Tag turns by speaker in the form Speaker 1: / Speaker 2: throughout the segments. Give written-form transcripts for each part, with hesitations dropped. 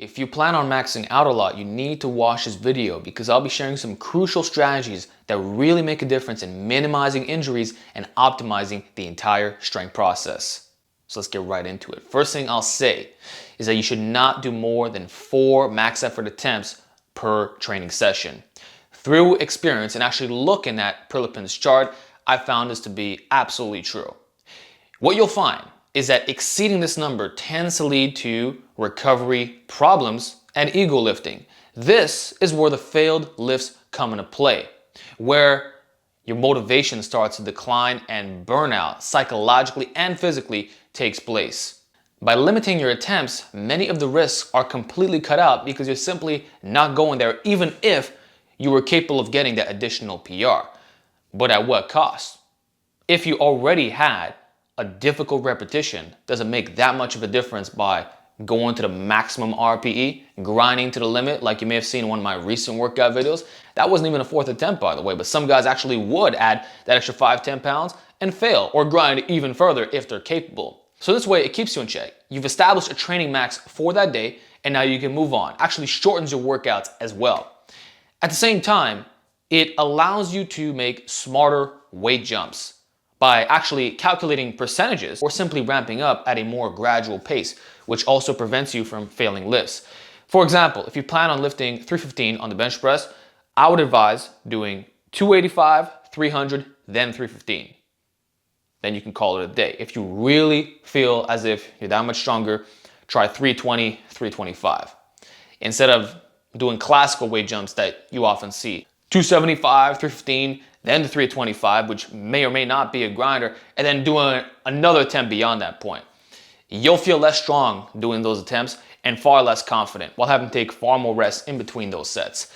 Speaker 1: If you plan on maxing out a lot, you need to watch this video because I'll be sharing some crucial strategies that really make a difference in minimizing injuries and optimizing the entire strength process. So let's get right into it. First thing I'll say is that you should not do more than 4 max effort attempts per training session. Through experience and actually looking at Prilepin's chart, I found this to be absolutely true. What you'll find is that exceeding this number tends to lead to recovery problems and ego lifting. This is where the failed lifts come into play, where your motivation starts to decline and burnout psychologically and physically takes place. By limiting your attempts, many of the risks are completely cut out because you're simply not going there even if you were capable of getting that additional PR. But at what cost? If you already had a difficult repetition, does it make that much of a difference by going to the maximum RPE, grinding to the limit like you may have seen in one of my recent workout videos? That wasn't even a 4th attempt, by the way, but some guys actually would add that extra 5-10 pounds and fail or grind even further if they're capable. So this way it keeps you in check. You've established a training max for that day and now you can move on. Actually shortens your workouts as well. At the same time, it allows you to make smarter weight jumps by actually calculating percentages or simply ramping up at a more gradual pace, which also prevents you from failing lifts. For example, if you plan on lifting 315 on the bench press, I would advise doing 285, 300, then 315. Then you can call it a day. If you really feel as if you're that much stronger, try 320, 325. Instead of doing classical weight jumps that you often see, 275, 315, then the 325, which may or may not be a grinder, and then doing another attempt beyond that point. You'll feel less strong doing those attempts and far less confident while having to take far more rest in between those sets.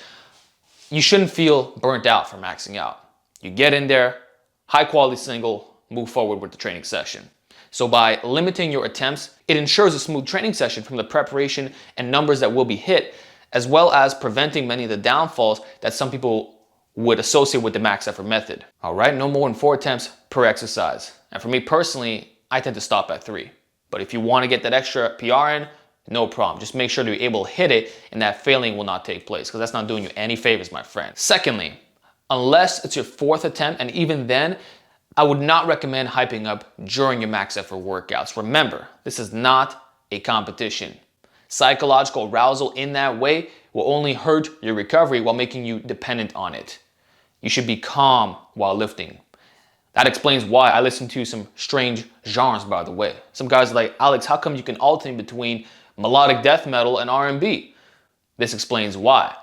Speaker 1: You shouldn't feel burnt out from maxing out. You get in there, high quality single, move forward with the training session. So by limiting your attempts, it ensures a smooth training session from the preparation and numbers that will be hit, as well as preventing many of the downfalls that some people would associate with the max effort method. All right, no more than 4 attempts per exercise. And for me personally, I tend to stop at 3. But if you want to get that extra PR in, no problem. Just make sure to be able to hit it and that failing will not take place because that's not doing you any favors, my friend. Secondly, unless it's your 4th attempt, and even then, I would not recommend hyping up during your max effort workouts. Remember, this is not a competition. Psychological arousal in that way will only hurt your recovery while making you dependent on it. You should be calm while lifting. That explains why I listen to some strange genres, by the way. Some guys are like, Alex, how come you can alternate between melodic death metal and R&B? This explains why.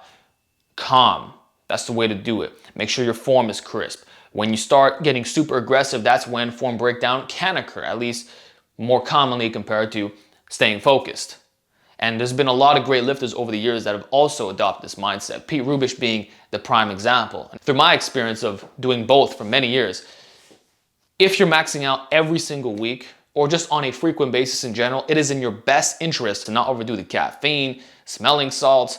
Speaker 1: Calm. That's the way to do it. Make sure your form is crisp. When you start getting super aggressive, that's when form breakdown can occur, at least more commonly compared to staying focused. And there's been a lot of great lifters over the years that have also adopted this mindset, Pete Rubish being the prime example. And through my experience of doing both for many years, if you're maxing out every single week or just on a frequent basis in general, it is in your best interest to not overdo the caffeine, smelling salts,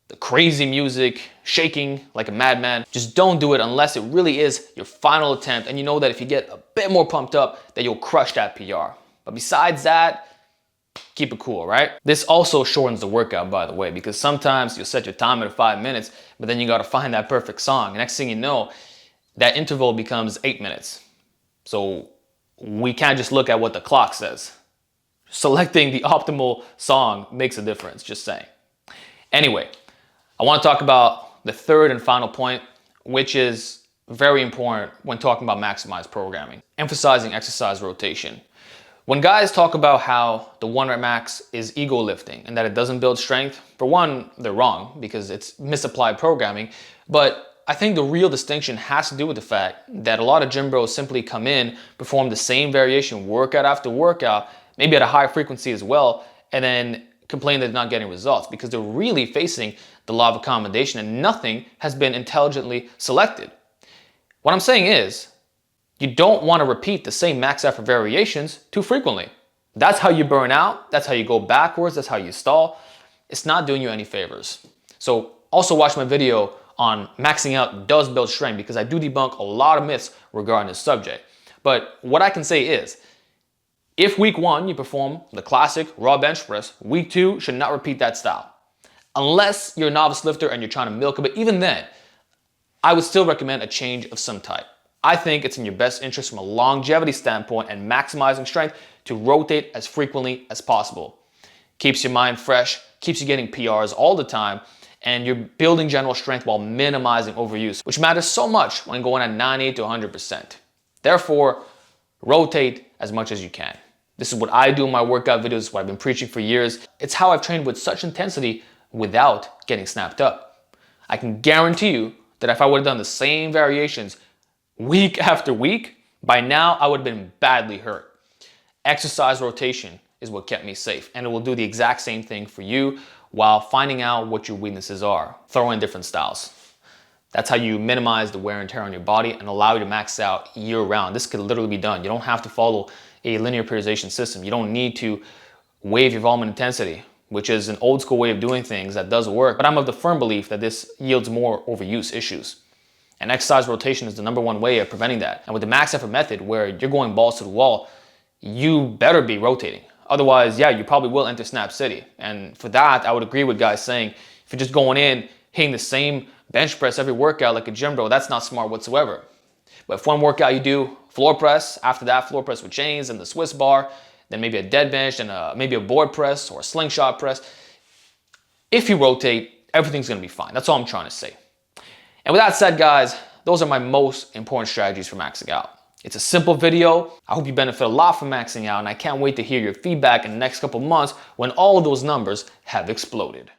Speaker 1: the crazy music, shaking like a madman. Just don't do it unless it really is your final attempt and you know that if you get a bit more pumped up that you'll crush that PR. But besides that, keep it cool, right? This also shortens the workout, by the way, because sometimes you'll set your timer to 5 minutes, but then you got to find that perfect song. Next thing you know, that interval becomes 8 minutes. So we can't just look at what the clock says. Selecting the optimal song makes a difference, just saying. Anyway, I want to talk about the third and final point, which is very important when talking about maximized programming, emphasizing exercise rotation. When guys talk about how the 1 rep max is ego lifting and that it doesn't build strength, for one, they're wrong because it's misapplied programming. But I think the real distinction has to do with the fact that a lot of gym bros simply come in, perform the same variation workout after workout, maybe at a high frequency as well, and then complain that they're not getting results because they're really facing the law of accommodation and nothing has been intelligently selected. What I'm saying is, you don't want to repeat the same max effort variations too frequently. That's how you burn out. That's how you go backwards. That's how you stall. It's not doing you any favors. So also watch my video on maxing out does build strength because I do debunk a lot of myths regarding this subject. But what I can say is, If week 1 you perform the classic raw bench press, week 2 should not repeat that style. Unless you're a novice lifter and you're trying to milk it, but even then, I would still recommend a change of some type. I think it's in your best interest from a longevity standpoint and maximizing strength to rotate as frequently as possible. Keeps your mind fresh, keeps you getting PRs all the time, and you're building general strength while minimizing overuse, which matters so much when going at 90 to 100%. Therefore, rotate as much as you can. This is what I do in my workout videos, what I've been preaching for years. It's how I've trained with such intensity without getting snapped up. I can guarantee you that if I would have done the same variations week after week, by now I would have been badly hurt. Exercise rotation is what kept me safe, and it will do the exact same thing for you while finding out what your weaknesses are. Throw in different styles. That's how you minimize the wear and tear on your body and allow you to max out year round. This could literally be done. You don't have to follow a linear periodization system. You don't need to wave your volume and intensity, which is an old school way of doing things that does work, but I'm of the firm belief that this yields more overuse issues. And exercise rotation is the #1 way of preventing that. And with the max effort method, where you're going balls to the wall, you better be rotating. Otherwise, yeah, you probably will enter Snap City. And for that, I would agree with guys saying, if you're just going in, hitting the same bench press every workout like a gym bro, that's not smart whatsoever. But if one workout you do floor press, after that floor press with chains and the Swiss bar, then maybe a dead bench and maybe a board press or a slingshot press. If you rotate, everything's gonna be fine. That's all I'm trying to say. And with that said, guys, those are my most important strategies for maxing out. It's a simple video. I hope you benefit a lot from maxing out, and I can't wait to hear your feedback in the next couple months when all of those numbers have exploded.